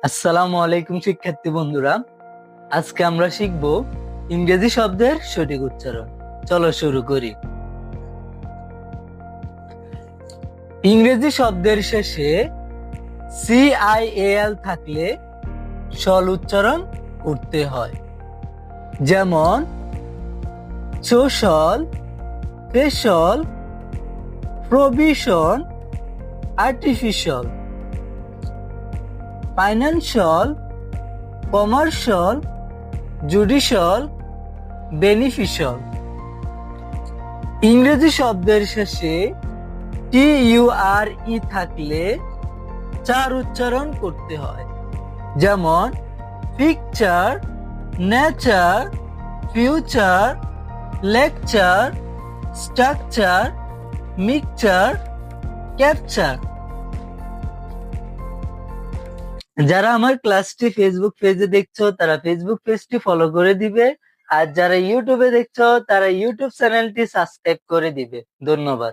আসসালামু আলাইকুম শিক্ষার্থী বন্ধুরা। আজকে আমরা শিখব ইংরেজি শব্দের সঠিক উচ্চারণ। চলো শুরু করি। ইংরেজি শব্দের শেষে CIAL থাকলে সল উচ্চারণ করতে হয়। যেমন social, facial, provision, artificial, financial, commercial, judicial, beneficial. ইংরেজি শব্দের শেষে TURE থাকলে চার উচ্চারণ করতে হয়। যেমন picture, nature, future, lecture, structure, mixture, capture. যারা আমার ক্লাসটি ফেসবুক পেজে দেখছো তারা ফেসবুক পেজটি ফলো করে দিবে, আর যারা ইউটিউবে দেখছো তারা ইউটিউব চ্যানেলটি সাবস্ক্রাইব করে দিবে। ধন্যবাদ।